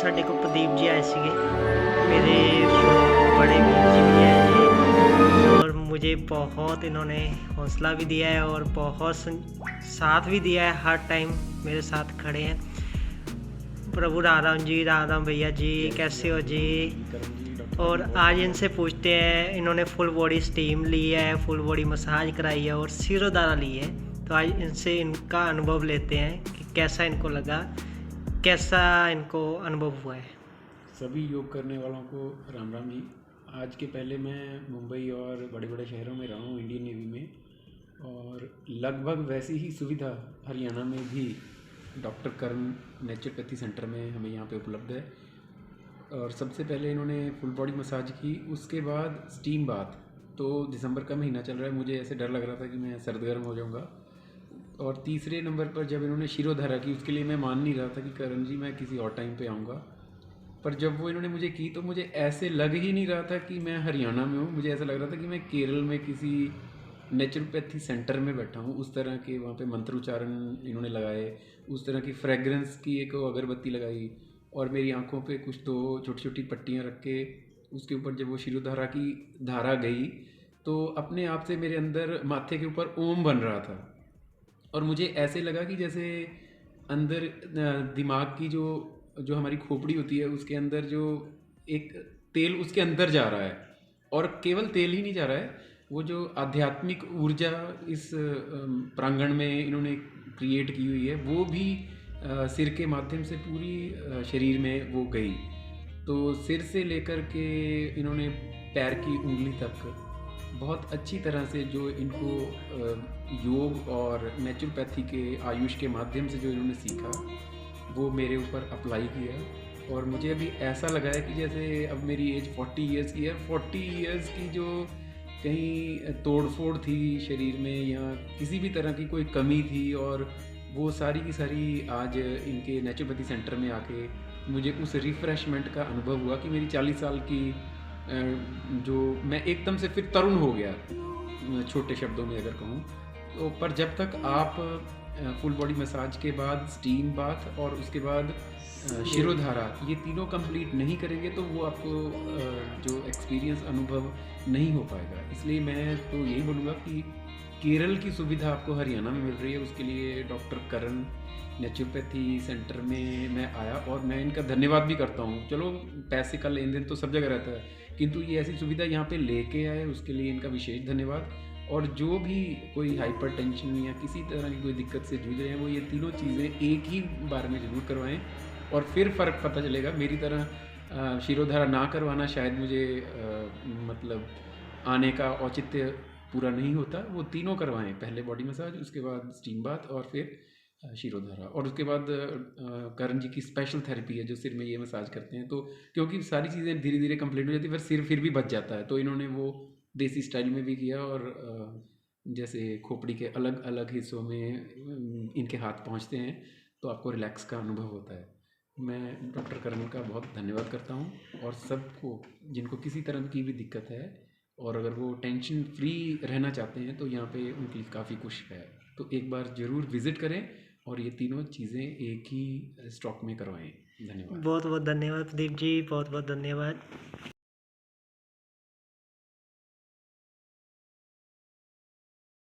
ਸਾਡੇ ਕੋਲ ਪ੍ਰਦੀਪ ਜੀ ਆਏ ਸੀਗੇ, मेरे जो बड़े वीर जी भी हैं ये, और मुझे बहुत इन्होंने हौसला भी दिया है और बहुत साथ भी दिया है, हर टाइम मेरे साथ खड़े हैं। प्रभु राम जी, राम भैया जी, कैसे हो जी? और आज इनसे पूछते हैं, इन्होंने फुल बॉडी स्टीम ली है, फुल बॉडी मसाज कराई है और सिरोधारा ली है, तो आज इनसे इनका अनुभव लेते हैं कि कैसा इनको लगा, कैसा इनको अनुभव हुआ है। सभी योग करने वालों को राम राम जी। आज के पहले मैं मुंबई और बड़े बड़े शहरों में रहा हूँ इंडियन नेवी में, और लगभग वैसी ही सुविधा हरियाणा में भी डॉक्टर करण नेचुरोपैथी सेंटर में हमें यहाँ पे उपलब्ध है। और सबसे पहले इन्होंने फुल बॉडी मसाज की, उसके बाद स्टीम बाथ। तो दिसंबर का महीना चल रहा है, मुझे ऐसे डर लग रहा था कि मैं सर्द गर्म हो जाऊँगा। और तीसरे नंबर पर जब इन्होंने शिरोधारा की, उसके लिए मैं मान नहीं रहा था कि करण जी मैं किसी और टाइम पे आऊँगा, पर जब वो इन्होंने मुझे की तो मुझे ऐसे लग ही नहीं रहा था कि मैं हरियाणा में हूँ। मुझे ऐसा लग रहा था कि मैं केरल में किसी नेचुरोपैथी सेंटर में बैठा हूँ। उस तरह के वहाँ पे मंत्रोच्चारण इन्होंने लगाए, उस तरह की फ्रेगरेंस की एक अगरबत्ती लगाई, और मेरी आंखों पे कुछ तो छोटी छोटी पट्टियाँ रख के उसके ऊपर जब वो शिरोधारा की धारा गई तो अपने आप से मेरे अंदर माथे के ऊपर ओम बन रहा था। और मुझे ऐसे लगा कि जैसे अंदर दिमाग की जो जो हमारी खोपड़ी होती है उसके अंदर जो एक तेल उसके अंदर जा रहा है, और केवल तेल ही नहीं जा रहा है, वो जो आध्यात्मिक ऊर्जा इस प्रांगण में इन्होंने क्रिएट की हुई है वो भी सिर के माध्यम से पूरी शरीर में वो गई। तो सिर से लेकर के इन्होंने पैर की उंगली तक बहुत अच्छी तरह से जो इनको योग और नेचुरोपैथी के आयुष के माध्यम से जो इन्होंने सीखा वो मेरे ऊपर अप्लाई किया। और मुझे अभी ऐसा लगा है कि जैसे अब मेरी एज 40 इयर्स की है, 40 इयर्स की जो कहीं तोड़ फोड़ थी शरीर में या किसी भी तरह की कोई कमी थी, और वो सारी की सारी आज इनके नेचुरोपैथी सेंटर में आके मुझे उस रिफ़्रेशमेंट का अनुभव हुआ कि मेरी 40 साल की जो मैं एकदम से फिर तरुण हो गया, छोटे शब्दों में अगर कहूँ तो। पर जब तक आप फुल बॉडी मसाज के बाद स्टीम बाथ और उसके बाद शिरोधारा, ये तीनों कंप्लीट नहीं करेंगे तो वो आपको जो एक्सपीरियंस अनुभव नहीं हो पाएगा। इसलिए मैं तो यही बोलूँगा कि केरल की सुविधा आपको हरियाणा में मिल रही है, उसके लिए डॉक्टर करण नेचुरोपैथी सेंटर में मैं आया और मैं इनका धन्यवाद भी करता हूँ। चलो पैसे का लेन देन तो सब जगह रहता है, किंतु ये ऐसी सुविधा यहाँ पे लेके आए उसके लिए इनका विशेष धन्यवाद। और जो भी कोई हाइपर टेंशन या किसी तरह की कोई दिक्कत से जूझ रहे हैं वो ये तीनों चीज़ें एक ही बार में ज़रूर करवाएं, और फिर फ़र्क पता चलेगा। मेरी तरह शिरोधारा ना करवाना शायद मुझे मतलब आने का औचित्य पूरा नहीं होता। वो तीनों करवाएं, पहले बॉडी मसाज, उसके बाद स्टीम बाथ और फिर शिरोधारा, और उसके बाद करण जी की स्पेशल थेरेपी है जो सिर में ये मसाज करते हैं। तो क्योंकि सारी चीज़ें धीरे धीरे कंप्लीट हो जाती है, पर सिर फिर भी बच जाता है, तो इन्होंने वो देसी स्टाइल में भी किया। और जैसे खोपड़ी के अलग अलग हिस्सों में इनके हाथ पहुंचते हैं तो आपको रिलैक्स का अनुभव होता है। मैं डॉक्टर करण का बहुत धन्यवाद करता हूं, और सबको जिनको किसी तरह की भी दिक्कत है और अगर वो टेंशन फ्री रहना चाहते हैं तो यहाँ पे उनके लिए काफ़ी कुछ है। तो एक बार ज़रूर विज़िट करें और ये तीनों चीज़ें एक ही स्टॉक में करवाएं। धन्यवाद। बहुत बहुत धन्यवाद प्रदीप जी, बहुत बहुत धन्यवाद।